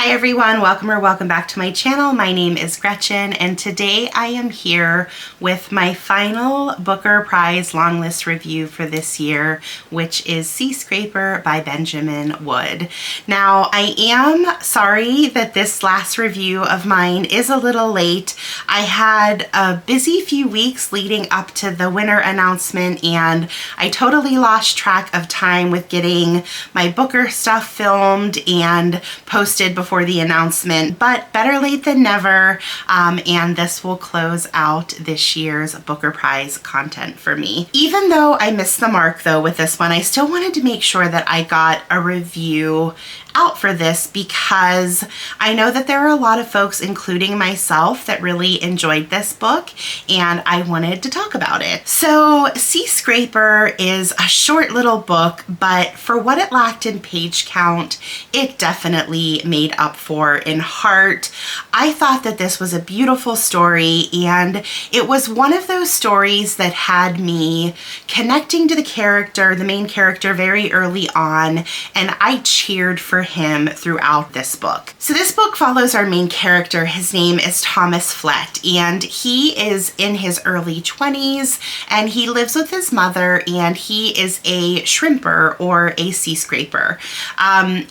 Hi everyone, welcome back to my channel. My name is Gretchen and today I am here with my final Booker Prize Longlist review for this year, which is Seascraper by Benjamin Wood. Now, I am sorry that this last review of mine is a little late. I had a busy few weeks leading up to the winner announcement and I totally lost track of time with getting my Booker stuff filmed and posted before the announcement, but better late than never, and this will close out this year's Booker Prize content for me. Even though I missed the mark though with this one, I still wanted to make sure that I got a review out for this because I know that there are a lot of folks, including myself, that really enjoyed this book and I wanted to talk about it. So Seascraper is a short little book, but for what it lacked in page count, it definitely made up for in heart. I thought that this was a beautiful story and it was one of those stories that had me connecting to the character, the main character, very early on, and I cheered for him throughout this book. So this book follows our main character. His name is Thomas Flett and he is in his early 20s and he lives with his mother and he is a shrimper or a sea scraper.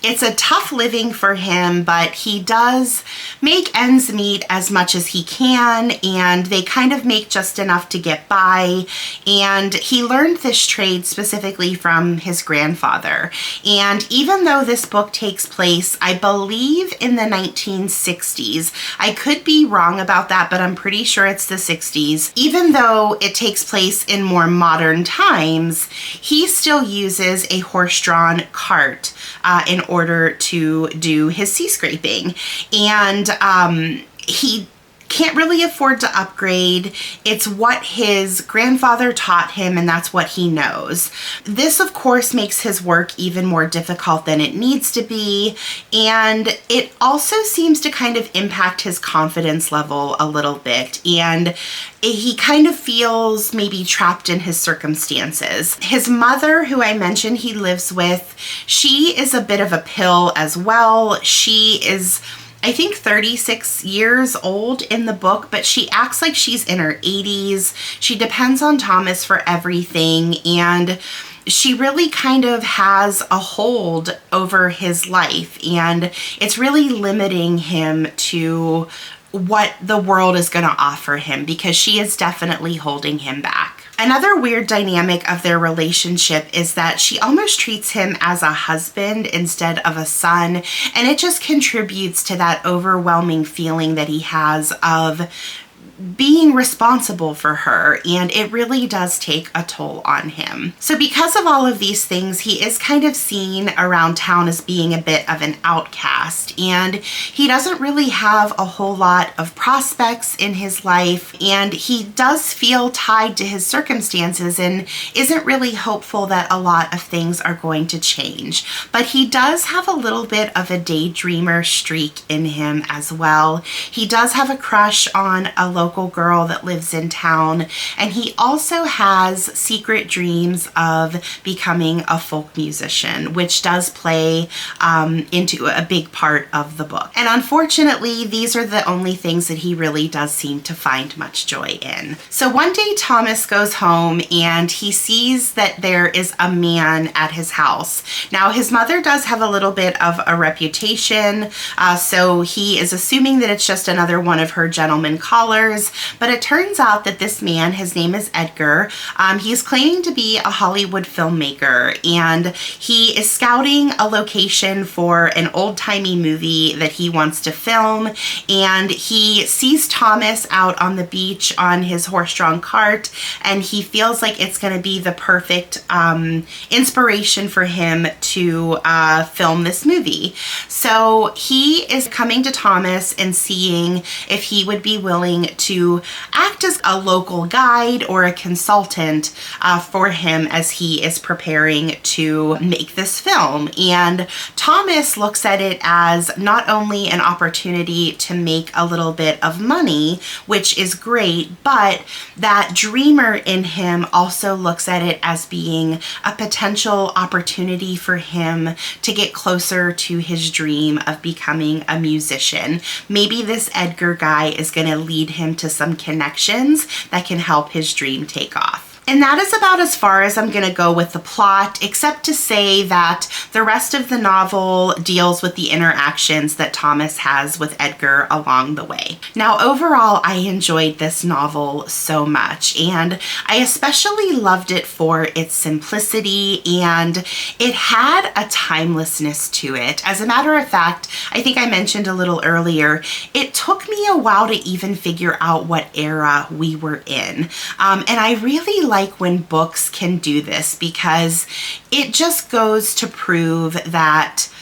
It's a tough living for him, but he does make ends meet as much as he can and they kind of make just enough to get by, and he learned this trade specifically from his grandfather. And even though this book takes place, I believe, in the 1960s, I could be wrong about that, but I'm pretty sure it's the 60s. Even though it takes place in more modern times, he still uses a horse-drawn cart in order to do his sea scraping. And he can't really afford to upgrade. It's what his grandfather taught him and that's what he knows. This of course makes his work even more difficult than it needs to be, and it also seems to kind of impact his confidence level a little bit, and he kind of feels maybe trapped in his circumstances. His mother, who I mentioned he lives with, she is a bit of a pill as well. She is, I think, 36 years old in the book, but she acts like she's in her 80s. She depends on Thomas for everything, and she really kind of has a hold over his life, and it's really limiting him to what the world is going to offer him because she is definitely holding him back. Another weird dynamic of their relationship is that she almost treats him as a husband instead of a son, and it just contributes to that overwhelming feeling that he has of being responsible for her, and it really does take a toll on him. So because of all of these things, he is kind of seen around town as being a bit of an outcast, and he doesn't really have a whole lot of prospects in his life, and he does feel tied to his circumstances and isn't really hopeful that a lot of things are going to change. But he does have a little bit of a daydreamer streak in him as well. He does have a crush on a local girl that lives in town, and he also has secret dreams of becoming a folk musician, which does play into a big part of the book. And unfortunately, these are the only things that he really does seem to find much joy in. So one day Thomas goes home and he sees that there is a man at his house. Now his mother does have a little bit of a reputation, so he is assuming that it's just another one of her gentleman callers. But it turns out that this man, his name is Edgar, he's claiming to be a Hollywood filmmaker, and he is scouting a location for an old-timey movie that he wants to film, and he sees Thomas out on the beach on his horse-drawn cart, and he feels like it's going to be the perfect inspiration for him to film this movie. So he is coming to Thomas and seeing if he would be willing to to act as a local guide or a consultant for him as he is preparing to make this film. And Thomas looks at it as not only an opportunity to make a little bit of money, which is great, but that dreamer in him also looks at it as being a potential opportunity for him to get closer to his dream of becoming a musician. Maybe this Edgar guy is going to lead him to some connections that can help his dream take off. And that is about as far as I'm going to go with the plot, except to say that the rest of the novel deals with the interactions that Thomas has with Edgar along the way. Now, overall, I enjoyed this novel so much, and I especially loved it for its simplicity, and it had a timelessness to it. As a matter of fact, I think I mentioned a little earlier, it took me a while to even figure out what era we were in. And I really like when books can do this, because it just goes to prove that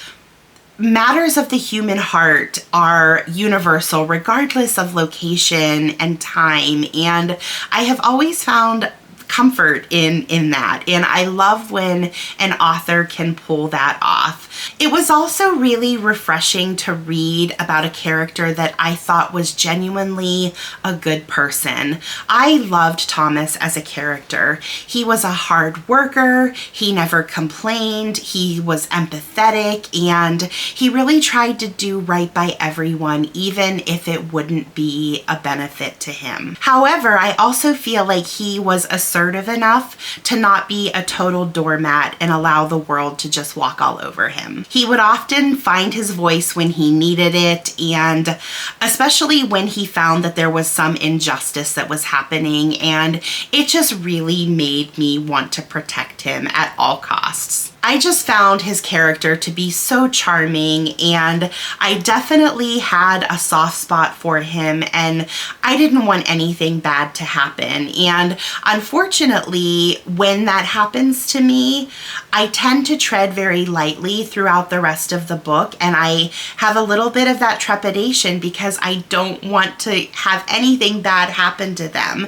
matters of the human heart are universal regardless of location and time. And I have always found comfort in that, and I love when an author can pull that off. It was also really refreshing to read about a character that I thought was genuinely a good person. I loved Thomas as a character. He was a hard worker, he never complained, he was empathetic, and he really tried to do right by everyone, even if it wouldn't be a benefit to him. However, I also feel like he was assertive enough to not be a total doormat and allow the world to just walk all over him. He would often find his voice when he needed it, and especially when he found that there was some injustice that was happening, and it just really made me want to protect him at all costs. I just found his character to be so charming, and I definitely had a soft spot for him, and I didn't want anything bad to happen. And unfortunately, when that happens to me, I tend to tread very lightly throughout the rest of the book, and I have a little bit of that trepidation because I don't want to have anything bad happen to them.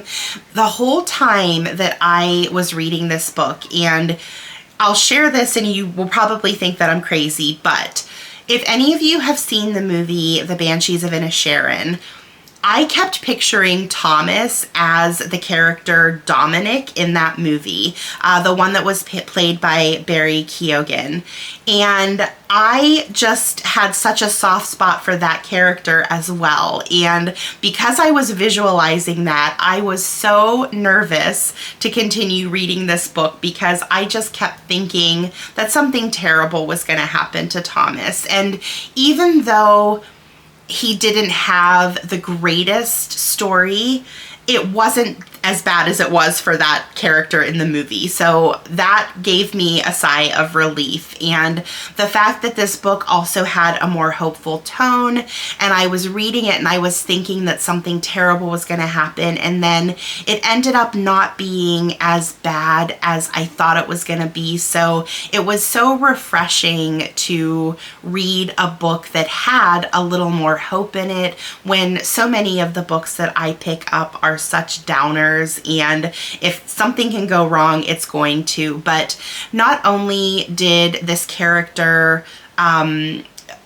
The whole time that I was reading this book, and I'll share this and you will probably think that I'm crazy, but if any of you have seen the movie The Banshees of Inisherin, I kept picturing Thomas as the character Dominic in that movie, the one that was played by Barry Keoghan. And I just had such a soft spot for that character as well. And because I was visualizing that, I was so nervous to continue reading this book because I just kept thinking that something terrible was going to happen to Thomas. And even though he didn't have the greatest story, it wasn't as bad as it was for that character in the movie. So that gave me a sigh of relief. And the fact that this book also had a more hopeful tone, and I was reading it and I was thinking that something terrible was going to happen, and then it ended up not being as bad as I thought it was going to be. So it was so refreshing to read a book that had a little more hope in it, when so many of the books that I pick up are such downers, and if something can go wrong, it's going to. But not only did this character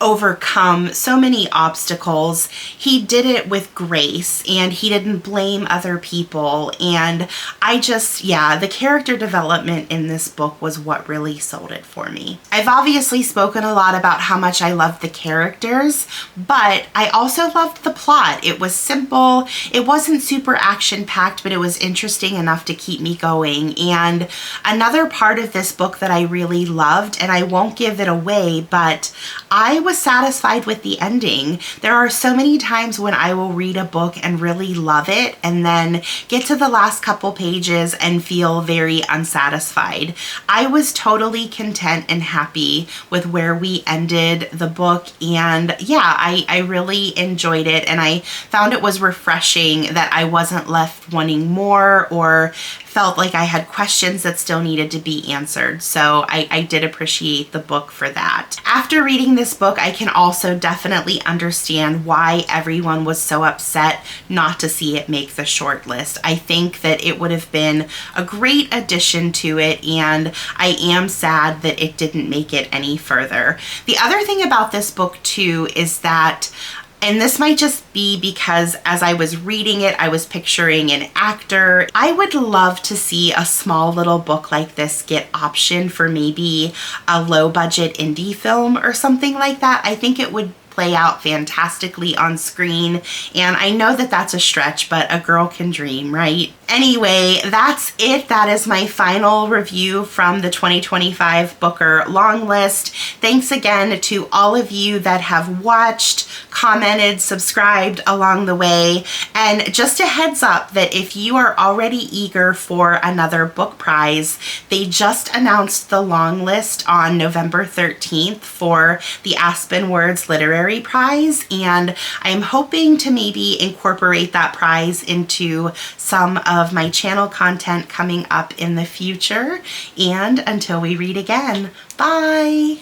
overcome so many obstacles, he did it with grace, and he didn't blame other people. And I just, yeah, the character development in this book was what really sold it for me. I've obviously spoken a lot about how much I loved the characters, but I also loved the plot. It was simple, it wasn't super action-packed, but it was interesting enough to keep me going. And another part of this book that I really loved, and I won't give it away, but I was satisfied with the ending. There are so many times when I will read a book and really love it, and then get to the last couple pages and feel very unsatisfied. I was totally content and happy with where we ended the book, and yeah, I really enjoyed it, and I found it was refreshing that I wasn't left wanting more or felt like I had questions that still needed to be answered. So I did appreciate the book for that. After reading this book, I can also definitely understand why everyone was so upset not to see it make the short list. I think that it would have been a great addition to it, and I am sad that it didn't make it any further. The other thing about this book too is that, and this might just be because as I was reading it, I was picturing an actor. I would love to see a small little book like this get optioned for maybe a low budget indie film or something like that. I think it would play out fantastically on screen, and I know that that's a stretch, but a girl can dream, right? Anyway, that's it. That is my final review from the 2025 Booker Longlist. Thanks again to all of you that have watched, commented, subscribed along the way. And just a heads up that if you are already eager for another book prize, they just announced the long list on November 13th for the Aspen Words Literary Prize, and I'm hoping to maybe incorporate that prize into some of my channel content coming up in the future. And until we read again, bye!